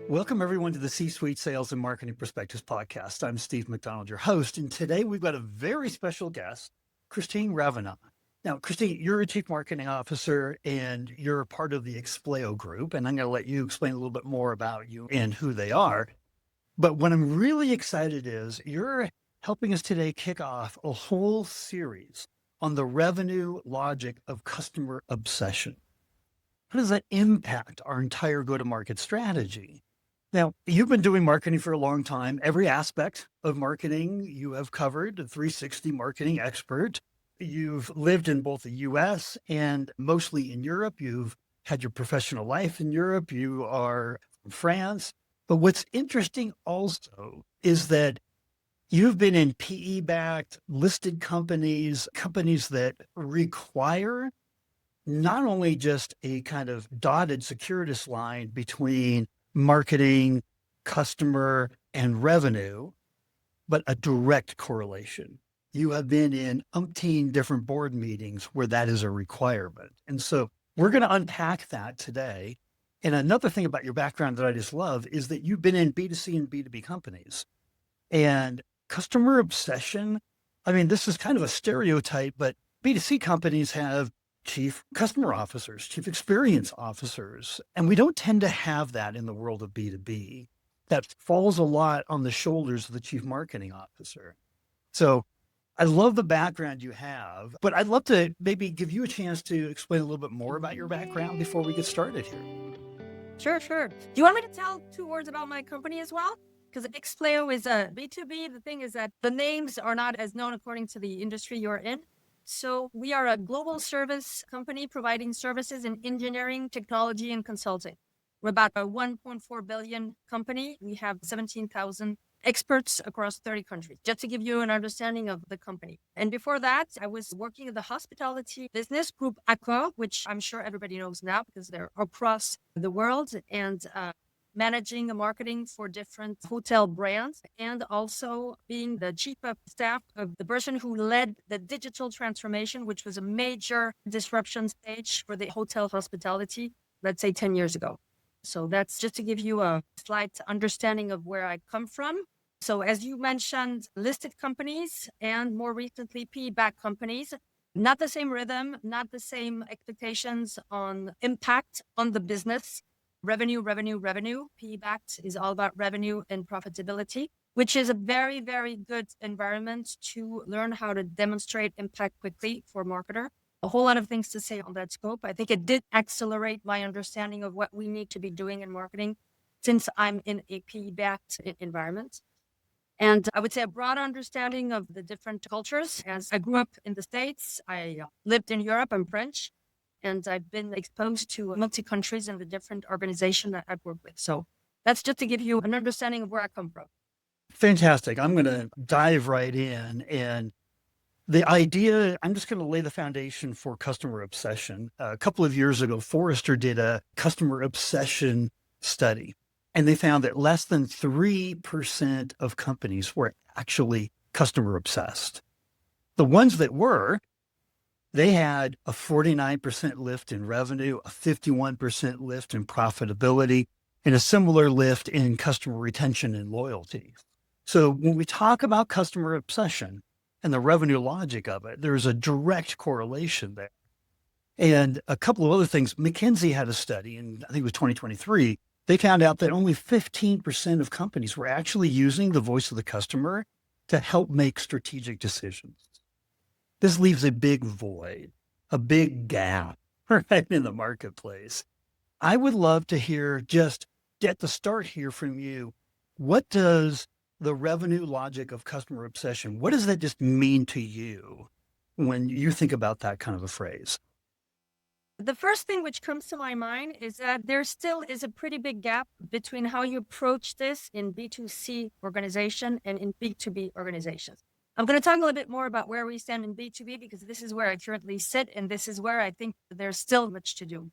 Welcome, everyone, to the C-Suite Sales and Marketing Perspectives podcast. I'm Steve McDonald, your host, and today we've got a very special guest, Christine Ravanat. Now, Christine, you're a Chief Marketing Officer, and you're a part of the Expleo Group, and I'm going to let you explain a little bit more about you and who they are. But what I'm really excited is you're helping us today kick off a whole series on the revenue logic of customer obsession. How does that impact our entire go-to-market strategy? Now, you've been doing marketing for a long time. Every aspect of marketing you have covered, a 360 marketing expert. You've lived in both the US and mostly in Europe. You've had your professional life in Europe. You are from France. But what's interesting also is that you've been in PE-backed listed companies, companies that require not only just a kind of dotted circuitous line between marketing, customer, and revenue, but a direct correlation. You have been in umpteen different board meetings where that is a requirement. And so we're going to unpack that today. And another thing about your background that I just love is that you've been in B2C and B2B companies. And customer obsession, I mean, this is kind of a stereotype, but B2C companies have chief customer officers, chief experience officers. And we don't tend to have that in the world of B2B. That falls a lot on the shoulders of the chief marketing officer. So I love the background you have, but I'd love to maybe give you a chance to explain a little bit more about your background before we get started here. Sure. Do you want me to tell 2 words about my company as well? Because Expleo is a B2B. The thing is that the names are not as known according to the industry you're in. So we are a global service company providing services in engineering, technology, and consulting. We're about a 1.4 billion company. We have 17,000 experts across 30 countries, just to give you an understanding of the company. And before that, I was working in the hospitality business group Accor, which I'm sure everybody knows now because they're across the world, and managing the marketing for different hotel brands, and also being the chief of staff of the person who led the digital transformation, which was a major disruption stage for the hotel hospitality, let's say 10 years ago. So that's just to give you a slight understanding of where I come from. So as you mentioned, listed companies and more recently PE-backed companies, not the same rhythm, not the same expectations on impact on the business. Revenue. PE-backed is all about revenue and profitability, which is a very, very good environment to learn how to demonstrate impact quickly for a marketer. A whole lot of things to say on that scope. I think it did accelerate my understanding of what we need to be doing in marketing since I'm in a PE-backed environment. And I would say a broad understanding of the different cultures. As I grew up in the States, I lived in Europe, I'm French, and I've been exposed to multi-countries and the different organizations that I've worked with. So that's just to give you an understanding of where I come from. Fantastic. I'm going to dive right in. And the idea, I'm just going to lay the foundation for customer obsession. A couple of years ago, Forrester did a customer obsession study, and they found that less than 3% of companies were actually customer obsessed. The ones that were, they had a 49% lift in revenue, a 51% lift in profitability, and a similar lift in customer retention and loyalty. So when we talk about customer obsession and the revenue logic of it, there's a direct correlation there. And a couple of other things, McKinsey had a study in, I think it was 2023, they found out that only 15% of companies were actually using the voice of the customer to help make strategic decisions. This leaves a big void, a big gap right in the marketplace. I would love to hear just at the start here from you, what does the revenue logic of customer obsession, what does that just mean to you when you think about that kind of a phrase? The first thing which comes to my mind is that there still is a pretty big gap between how you approach this in B2C organization and in B2B organizations. I'm going to talk a little bit more about where we stand in B2B because this is where I currently sit, and this is where I think there's still much to do.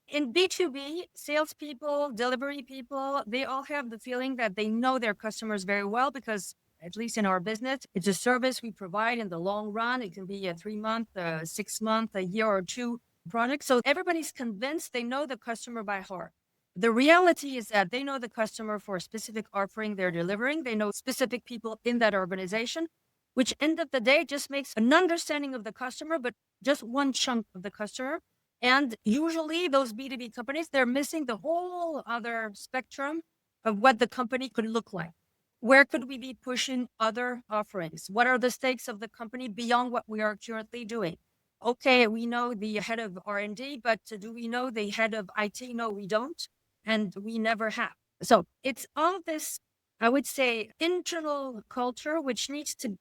In B2B, salespeople, delivery people, they all have the feeling that they know their customers very well because, at least in our business, it's a service we provide in the long run. It can be a 3-month, 6-month, a year or two product. So everybody's convinced they know the customer by heart. The reality is that they know the customer for a specific offering they're delivering. They know specific people in that organization, which end of the day just makes an understanding of the customer, but just one chunk of the customer. And usually those B2B companies, they're missing the whole other spectrum of what the company could look like. Where could we be pushing other offerings? What are the stakes of the company beyond what we are currently doing? Okay, we know the head of R&D, but do we know the head of IT? No, we don't. And we never have. So it's all this, I would say, internal culture, which needs to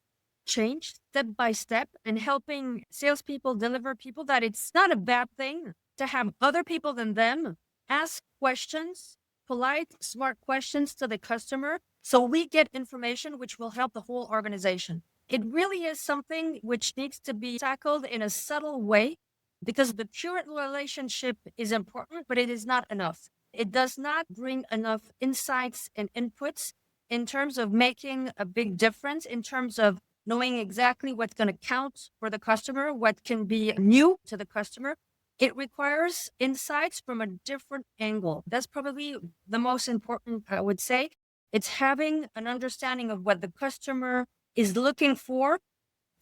change step by step, and helping salespeople deliver people that it's not a bad thing to have other people than them ask questions, polite, smart questions to the customer. So we get information which will help the whole organization. It really is something which needs to be tackled in a subtle way, because the current relationship is important, but it is not enough. It does not bring enough insights and inputs in terms of making a big difference, in terms of knowing exactly what's going to count for the customer, what can be new to the customer. It requires insights from a different angle. That's probably the most important, I would say. It's having an understanding of what the customer is looking for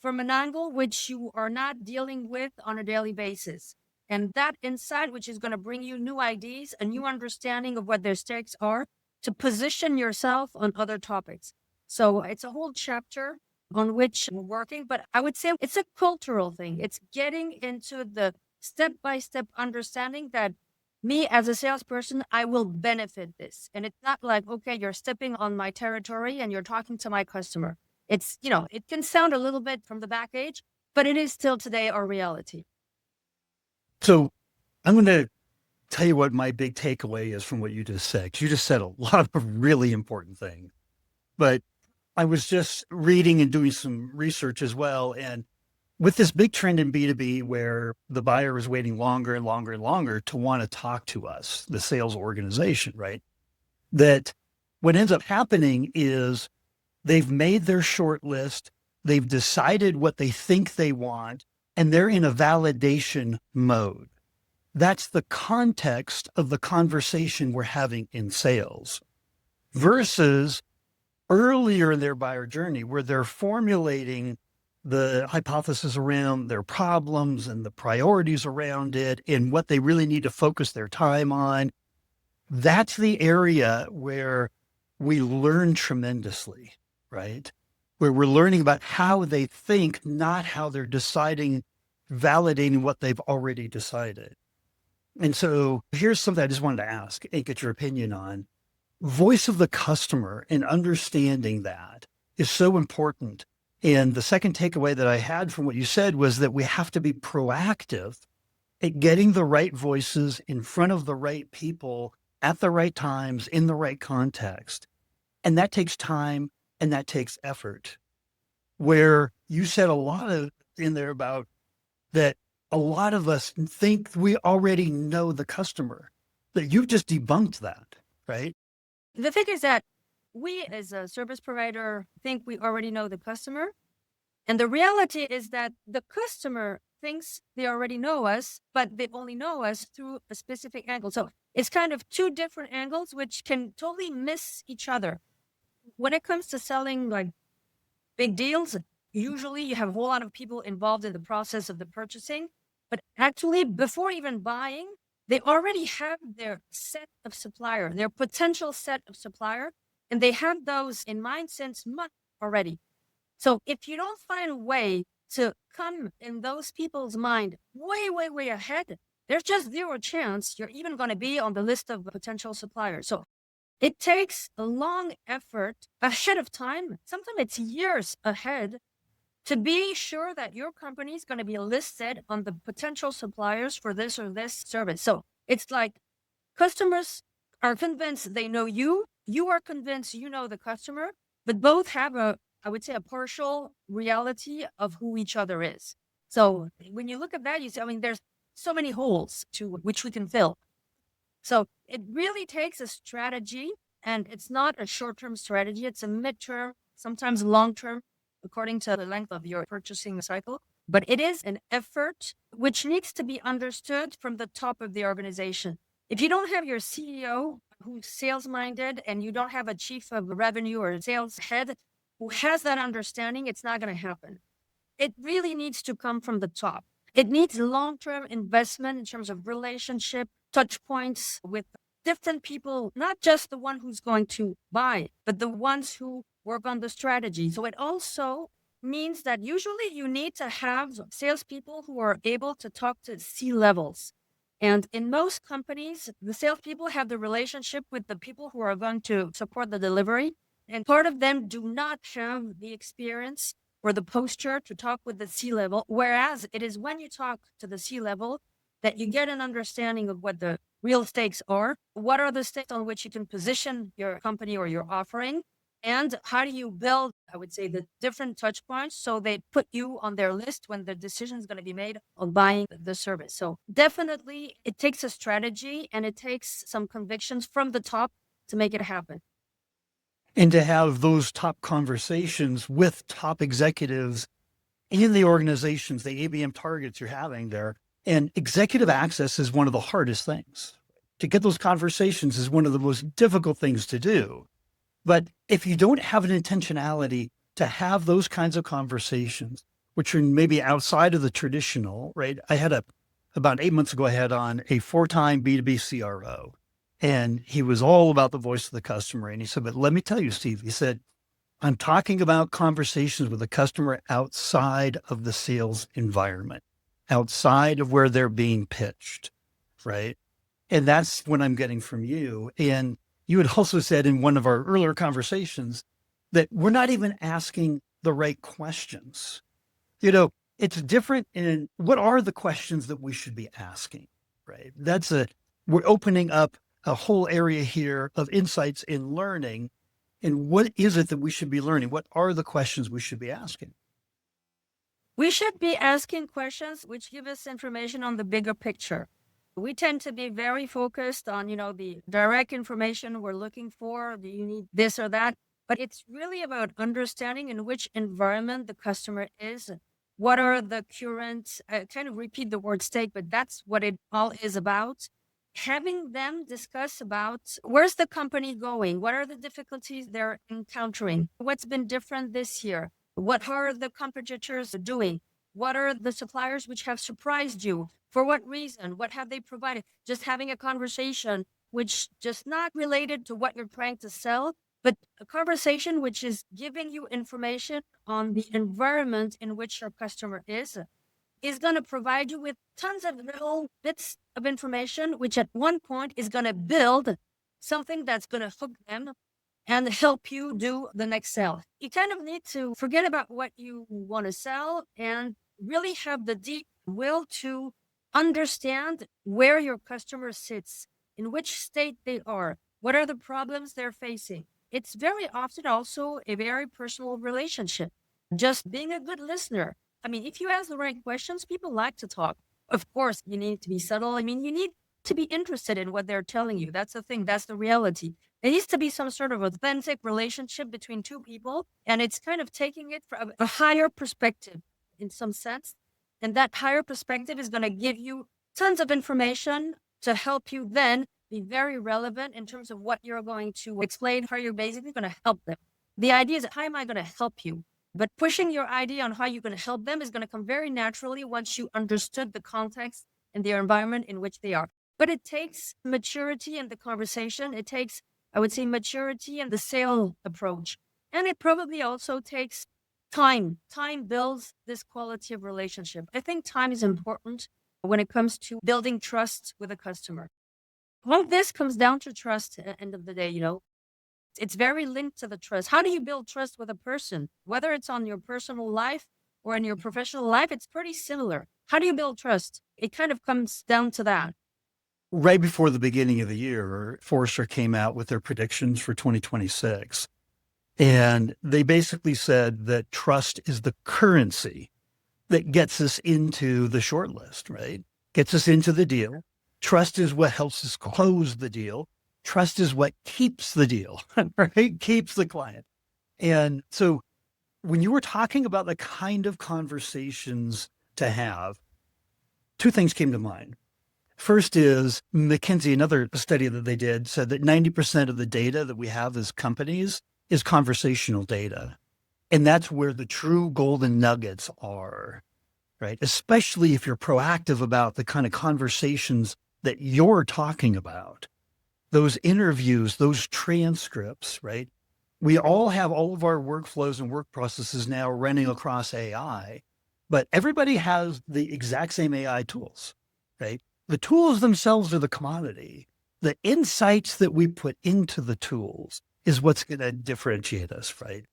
from an angle which you are not dealing with on a daily basis. And that insight, which is going to bring you new ideas, a new understanding of what their stakes are, to position yourself on other topics. So it's a whole chapter on which we're working, but I would say it's a cultural thing. It's getting into the step-by-step understanding that me as a salesperson, I will benefit this. And it's not like, okay, you're stepping on my territory and you're talking to my customer. It's, it can sound a little bit from the back age, but it is still today our reality. So I'm going to tell you what my big takeaway is from what you just said. 'Cause you just said a lot of really important things, but I was just reading and doing some research as well. And with this big trend in B2B where the buyer is waiting longer and longer and longer to want to talk to us, the sales organization, right? That what ends up happening is they've made their short list, they've decided what they think they want, and they're in a validation mode. That's the context of the conversation we're having in sales versus earlier in their buyer journey where they're formulating the hypothesis around their problems and the priorities around it and what they really need to focus their time on. That's the area where we learn tremendously, right? Where we're learning about how they think, not how they're deciding, validating what they've already decided. And so here's something I just wanted to ask and get your opinion on. Voice of the customer and understanding that is so important. And the second takeaway that I had from what you said was that we have to be proactive at getting the right voices in front of the right people at the right times in the right context. And that takes time and that takes effort. Where you said a lot of in there about that a lot of us think we already know the customer, that you've just debunked that, right? The thing is that we, as a service provider, think we already know the customer. And the reality is that the customer thinks they already know us, but they only know us through a specific angle. So it's kind of two different angles, which can totally miss each other. When it comes to selling like big deals, usually you have a whole lot of people involved in the process of the purchasing. But actually, before even buying, they already have their set of supplier, their potential set of supplier, and they have those in mind since months already. So if you don't find a way to come in those people's mind way, way, way ahead, there's just zero chance you're even going to be on the list of potential suppliers. So it takes a long effort ahead of time. Sometimes it's years ahead to be sure that your company is going to be listed on the potential suppliers for this or this service. So it's like customers are convinced they know you. You are convinced you know the customer, but both have I would say, a partial reality of who each other is. So when you look at that, you say, I mean, there's so many holes to which we can fill. So it really takes a strategy, and it's not a short-term strategy. It's a midterm, sometimes long-term, according to the length of your purchasing cycle. But it is an effort which needs to be understood from the top of the organization. If you don't have your CEO who's sales minded and you don't have a chief of revenue or sales head who has that understanding, it's not going to happen. It really needs to come from the top. It needs long-term investment in terms of relationship, touch points with different people, not just the one who's going to buy, but the ones who work on the strategy. So it also means that usually you need to have salespeople who are able to talk to C-levels. And in most companies, the salespeople have the relationship with the people who are going to support the delivery. And part of them do not have the experience or the posture to talk with the C-level. Whereas it is when you talk to the C-level that you get an understanding of what the real stakes are. What are the stakes on which you can position your company or your offering? And how do you build, I would say, the different touch points so they put you on their list when the decision is going to be made on buying the service? So definitely it takes a strategy and it takes some convictions from the top to make it happen. And to have those top conversations with top executives in the organizations, the ABM targets you're having there. And executive access is one of the hardest things. To get those conversations is one of the most difficult things to do. But if you don't have an intentionality to have those kinds of conversations, which are maybe outside of the traditional, right? About 8 months ago, I had on a 4-time B2B CRO, and he was all about the voice of the customer. And he said, but let me tell you, Steve, he said, I'm talking about conversations with the customer outside of the sales environment, outside of where they're being pitched, right? And that's what I'm getting from you. And you had also said in one of our earlier conversations that we're not even asking the right questions. It's different in what are the questions that we should be asking, right? We're opening up a whole area here of insights in learning. And what is it that we should be learning? What are the questions we should be asking? We should be asking questions which give us information on the bigger picture. We tend to be very focused on, the direct information we're looking for. Do you need this or that? But it's really about understanding in which environment the customer is. What are the current, I kind of repeat the word stake, but that's what it all is about. Having them discuss about where's the company going? What are the difficulties they're encountering? What's been different this year? What are the competitors doing? What are the suppliers which have surprised you? For what reason? What have they provided? Just having a conversation which just not related to what you're trying to sell, but a conversation which is giving you information on the environment in which your customer is going to provide you with tons of little bits of information, which at one point is going to build something that's going to hook them and help you do the next sale. You kind of need to forget about what you want to sell and really have the deep will to understand where your customer sits, in which state they are, what are the problems they're facing. It's very often also a very personal relationship. Just being a good listener. I mean, if you ask the right questions, people like to talk. Of course, you need to be subtle. I mean, you need to be interested in what they're telling you. That's the thing. That's the reality. There needs to be some sort of authentic relationship between two people. And it's kind of taking it from a higher perspective in some sense. And that higher perspective is going to give you tons of information to help you then be very relevant in terms of what you're going to explain, how you're basically going to help them. The idea is, how am I going to help you? But pushing your idea on how you're going to help them is going to come very naturally once you understood the context and their environment in which they are. But it takes maturity in the conversation. It takes, I would say, maturity in the sale approach. And it probably also takes time. Time builds this quality of relationship. I think time is important when it comes to building trust with a customer. All this comes down to trust at the end of the day, It's very linked to the trust. How do you build trust with a person? Whether it's on your personal life or in your professional life, it's pretty similar. How do you build trust? It kind of comes down to that. Right before the beginning of the year, Forrester came out with their predictions for 2026. And they basically said that trust is the currency that gets us into the shortlist, right? Gets us into the deal. Trust is what helps us close the deal. Trust is what keeps the deal, right? Keeps the client. And so when you were talking about the kind of conversations to have, two things came to mind. First is McKinsey, another study that they did said that 90% of the data that we have as companies is conversational data. And that's where the true golden nuggets are, right? Especially if you're proactive about the kind of conversations that you're talking about, those interviews, those transcripts, right? We all have all of our workflows and work processes now running across AI, but everybody has the exact same AI tools, right? The tools themselves are the commodity. The insights that we put into the tools is what's going to differentiate us, right?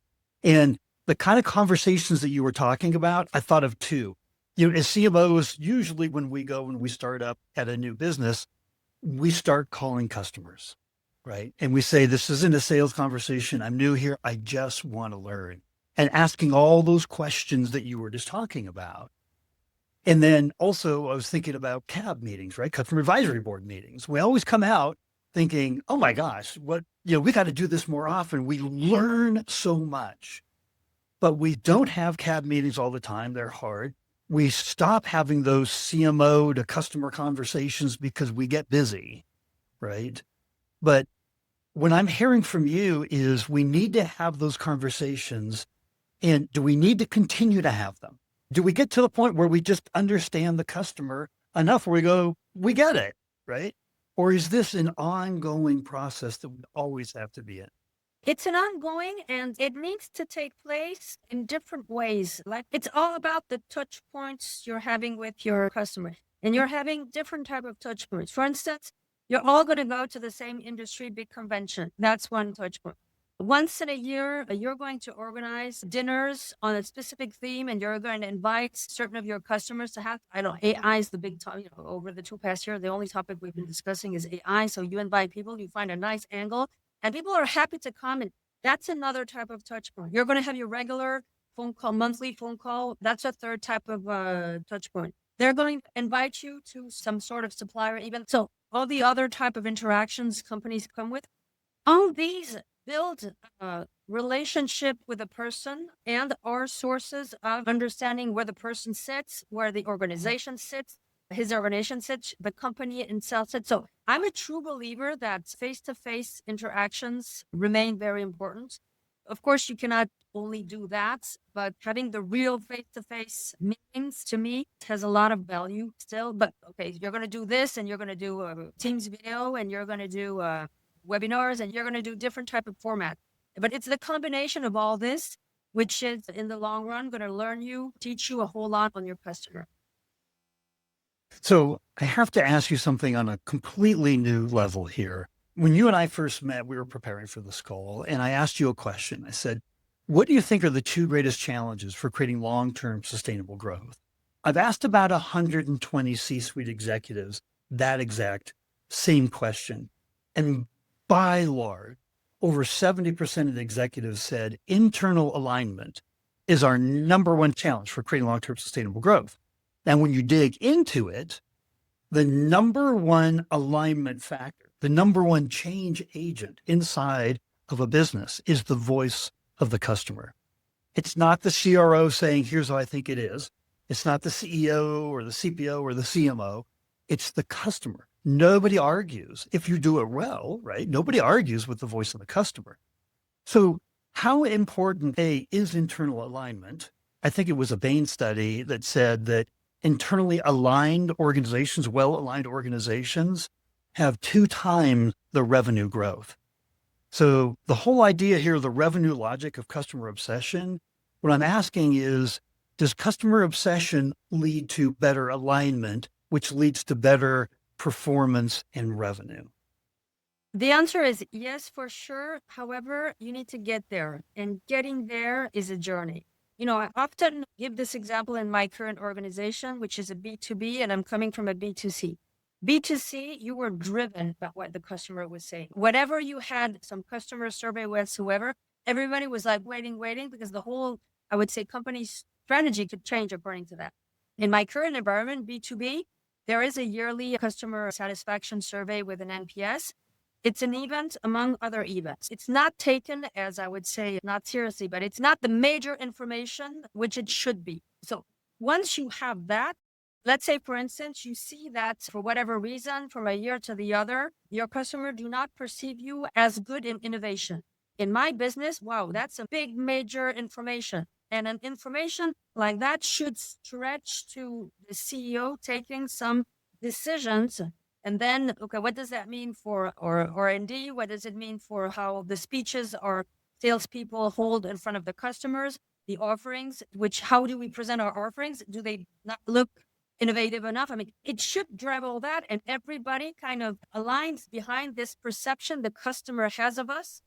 And the kind of conversations that you were talking about, I thought of two. As CMOs, usually when we start up at a new business, we start calling customers, right? And we say, this isn't a sales conversation. I'm new here. I just want to learn. And asking all those questions that you were just talking about. And then also I was thinking about CAB meetings, right? Customer advisory board meetings. We always come out thinking, oh my gosh, we got to do this more often. We learn so much, but we don't have CAB meetings all the time. They're hard. We stop having those CMO to customer conversations because we get busy, right? But what I'm hearing from you is we need to have those conversations. And do we need to continue to have them? Do we get to the point where we just understand the customer enough where we go, we get it, right? Or is this an ongoing process that we always have to be in? It's an ongoing and it needs to take place in different ways. Like it's all about the touch points you're having with your customer. And you're having different type of touch points. For instance, you're all going to go to the same industry big convention. That's one touch point. Once in a year, you're going to organize dinners on a specific theme and you're going to invite certain of your customers to have, I don't know, AI is the big topic, over the 2 past years, the only topic we've been discussing is AI. So you invite people, you find a nice angle and people are happy to come. And that's another type of touch point. You're going to have your regular phone call, monthly phone call. That's a third type of touch point. They're going to invite you to some sort of supplier event. So all the other type of interactions companies come with, all these build a relationship with a person and are sources of understanding where the person sits, where the organization sits, his organization sits, the company itself sits. So I'm a true believer that face-to-face interactions remain very important. Of course, you cannot only do that, but having the real face-to-face meetings to me has a lot of value still. But okay, you're going to do this and you're going to do a Teams video and you're going to do webinars and you're going to do different type of format. But it's the combination of all this, which is in the long run going to teach you a whole lot on your customer. So I have to ask you something on a completely new level here. When you and I first met, we were preparing for this call, and I asked you a question. I said, what do you think are the two greatest challenges for creating long-term sustainable growth? I've asked about 120 C-suite executives that exact same question. And by large, over 70% of the executives said internal alignment is our number one challenge for creating long-term sustainable growth. And when you dig into it, the number one alignment factor, the number one change agent inside of a business is the voice of the customer. It's not the CRO saying, here's how I think it is. It's not the CEO or the CPO or the CMO. It's the customer. Nobody argues if you do it well, right? Nobody argues with the voice of the customer. So how important is internal alignment? I think it was a Bain study that said that internally aligned organizations, well-aligned organizations, have 2 times the revenue growth. So the whole idea here, the revenue logic of customer obsession, what I'm asking is, does customer obsession lead to better alignment, which leads to better performance and revenue? The answer is yes, for sure. However, you need to get there, and getting there is a journey. I often give this example in my current organization, which is a B2B, and I'm coming from a B2C. B2C, you were driven by what the customer was saying. Whatever you had, some customer survey whatsoever, everybody was like waiting, because the whole, I would say, company's strategy could change according to that. In my current environment, B2B, there is a yearly customer satisfaction survey with an NPS. It's an event among other events. It's not taken as, I would say, not seriously, but it's not the major information, which it should be. So once you have that, Let's say, for instance, you see that for whatever reason, from a year to the other, your customer do not perceive you as good in innovation. In my business, wow, that's a big major information. And an information like that should stretch to the CEO taking some decisions. And then, okay, what does that mean for or R&D? What does it mean for how the speeches or salespeople hold in front of the customers? The offerings, which how do we present our offerings? Do they not look innovative enough? I mean, it should drive all that, and everybody kind of aligns behind this perception the customer has of us.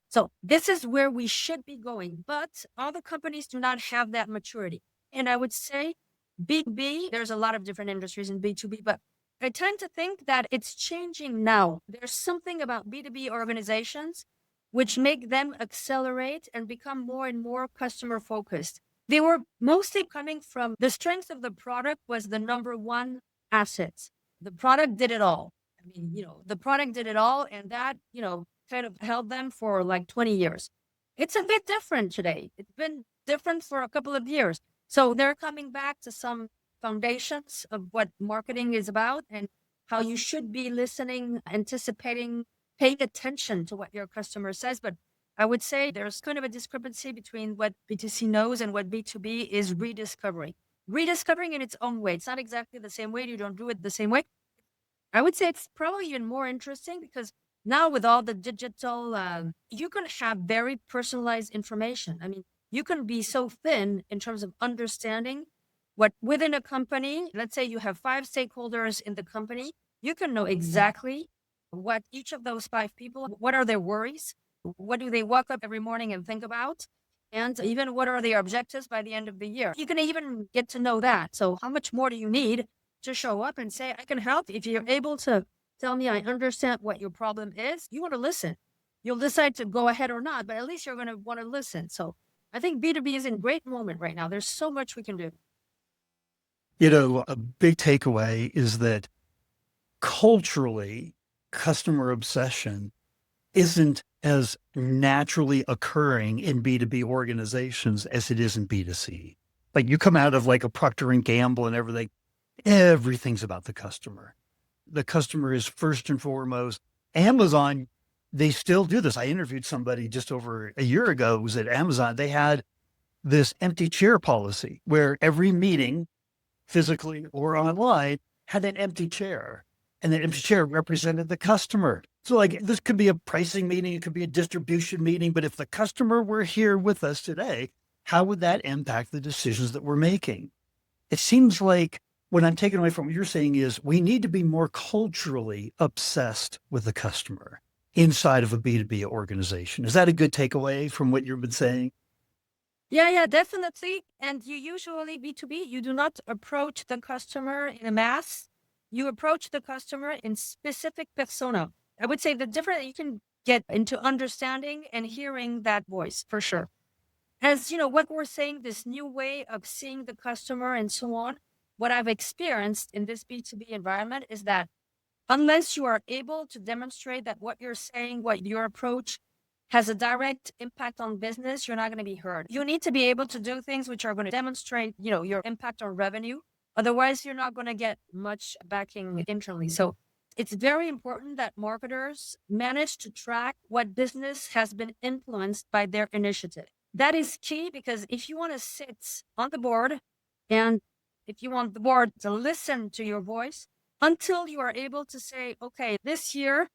So this is where we should be going, but all the companies do not have that maturity. And I would say B2B, there's a lot of different industries in B2B, but I tend to think that it's changing now. There's something about B2B organizations which make them accelerate and become more and more customer focused. They were mostly coming from the strength of the product was the number one asset. The product did it all. I mean, the product did it all, and that, kind of held them for like 20 years. It's a bit different today. It's been different for a couple of years. So they're coming back to some foundations of what marketing is about and how you should be listening, anticipating, paying attention to what your customer says. But I would say there's kind of a discrepancy between what B2C knows and what B2B is rediscovering. Rediscovering in its own way. It's not exactly the same way. You don't do it the same way. I would say it's probably even more interesting because now with all the digital, you can have very personalized information. I mean, you can be so thin in terms of understanding what within a company, let's say you have 5 stakeholders in the company, you can know exactly what each of those 5 people, what are their worries? What do they wake up every morning and think about? And even what are their objectives by the end of the year? You can even get to know that. So how much more do you need to show up and say, I can help? If you're able to tell me I understand what your problem is, you want to listen. You'll decide to go ahead or not, but at least you're going to want to listen. So I think B2B is in a great moment right now. There's so much we can do. A big takeaway is that culturally, customer obsession isn't as naturally occurring in B2B organizations as it is in B2C. Like you come out of like a Procter and Gamble and everything's about the customer. The customer is first and foremost. Amazon, they still do this. I interviewed somebody just over a year ago who was at Amazon. They had this empty chair policy where every meeting, physically or online, had an empty chair. And that empty chair represented the customer. So like this could be a pricing meeting, it could be a distribution meeting, but if the customer were here with us today, how would that impact the decisions that we're making? It seems like what I'm taking away from what you're saying is we need to be more culturally obsessed with the customer inside of a B2B organization. Is that a good takeaway from what you've been saying? Yeah, definitely. And you usually, B2B, you do not approach the customer in a mass. You approach the customer in specific persona. I would say the difference you can get into understanding and hearing that voice for sure. As you know, what we're saying, this new way of seeing the customer and so on, what I've experienced in this B2B environment is that unless you are able to demonstrate that what you're saying, what your approach has a direct impact on business, you're not going to be heard. You need to be able to do things which are going to demonstrate, your impact on revenue. Otherwise, you're not going to get much backing internally. So it's very important that marketers manage to track what business has been influenced by their initiative. That is key because if you want to sit on the board and if you want the board to listen to your voice until you are able to say, okay, this year,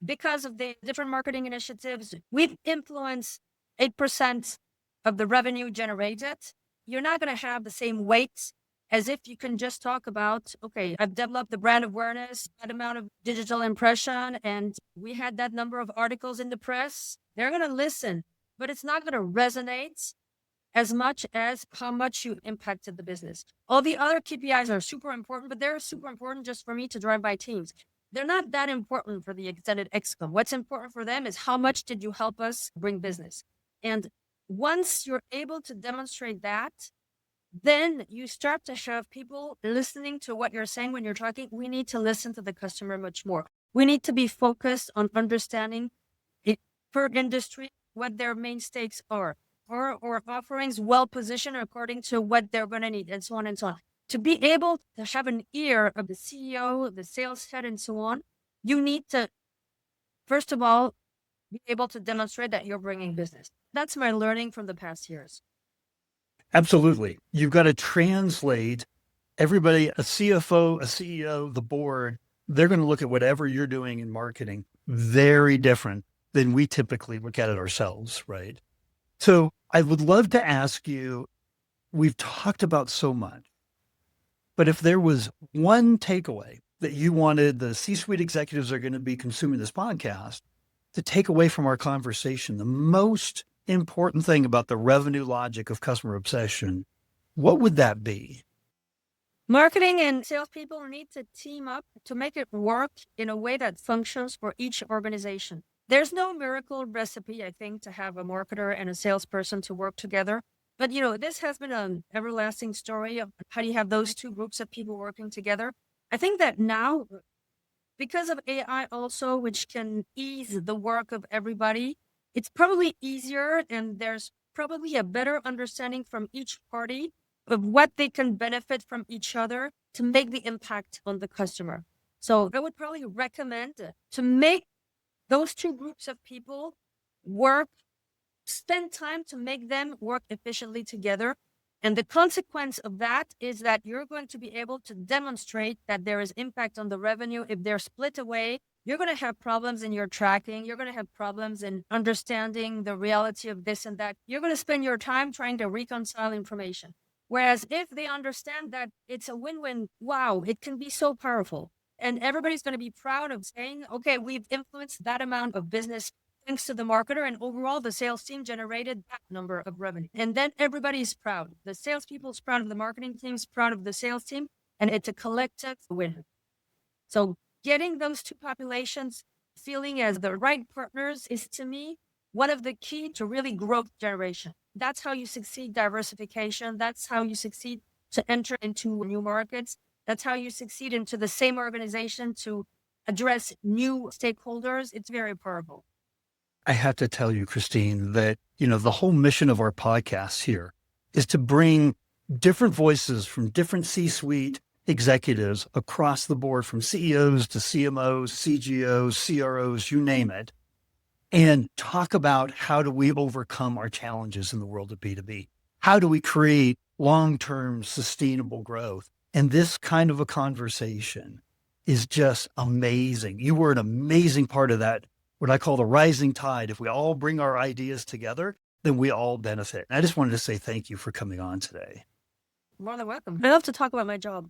because of the different marketing initiatives, we've influenced 8% of the revenue generated. You're not going to have the same weight as if you can just talk about, okay, I've developed the brand awareness, that amount of digital impression, and we had that number of articles in the press. They're going to listen, but it's not going to resonate as much as how much you impacted the business. All the other KPIs are super important, but they're super important just for me to drive by teams. They're not that important for the extended excom. What's important for them is how much did you help us bring business? And once you're able to demonstrate that, then you start to have people listening to what you're saying when you're talking. We need to listen to the customer much more. We need to be focused on understanding it per industry, what their main stakes are, or offerings well positioned according to what they're going to need, and so on and so on. to be able to have an ear of the CEO, the sales head, and so on, you need to, first of all, be able to demonstrate that you're bringing business. That's my learning from the past years. Absolutely. You've got to translate everybody, a CFO, a CEO, the board, they're going to look at whatever you're doing in marketing very different than we typically look at it ourselves, right? So I would love to ask you, we've talked about so much, but if there was one takeaway that you wanted the C-suite executives are going to be consuming this podcast to take away from our conversation, the most important thing about the revenue logic of customer obsession, what would that be? Marketing and salespeople need to team up to make it work in a way that functions for each organization. There's no miracle recipe, I think, to have a marketer and a salesperson to work together. But, this has been an everlasting story of how do you have those two groups of people working together. I think that now, because of AI also, which can ease the work of everybody, it's probably easier and there's probably a better understanding from each party of what they can benefit from each other to make the impact on the customer. So I would probably recommend to make those two groups of people work, spend time to make them work efficiently together. And the consequence of that is that you're going to be able to demonstrate that there is impact on the revenue. If they're split away, you're going to have problems in your tracking. You're going to have problems in understanding the reality of this and that. You're going to spend your time trying to reconcile information. Whereas if they understand that it's a win-win, wow, it can be so powerful. And everybody's going to be proud of saying, okay, we've influenced that amount of business thanks to the marketer. And overall, the sales team generated that number of revenue. And then everybody's proud. The salespeople's proud of the marketing team's proud of the sales team. And it's a collective win. So getting those two populations feeling as the right partners is, to me, one of the key to really growth generation. That's how you succeed diversification. That's how you succeed to enter into new markets. That's how you succeed into the same organization to address new stakeholders. It's very powerful. I have to tell you, Christine, that, the whole mission of our podcast here is to bring different voices from different C-suite executives across the board, from CEOs to CMOs, CGOs, CROs, you name it, and talk about how do we overcome our challenges in the world of B2B? How do we create long-term sustainable growth? And this kind of a conversation is just amazing. You were an amazing part of that, what I call the rising tide. If we all bring our ideas together, then we all benefit. And I just wanted to say thank you for coming on today. More than welcome. I love to talk about my job.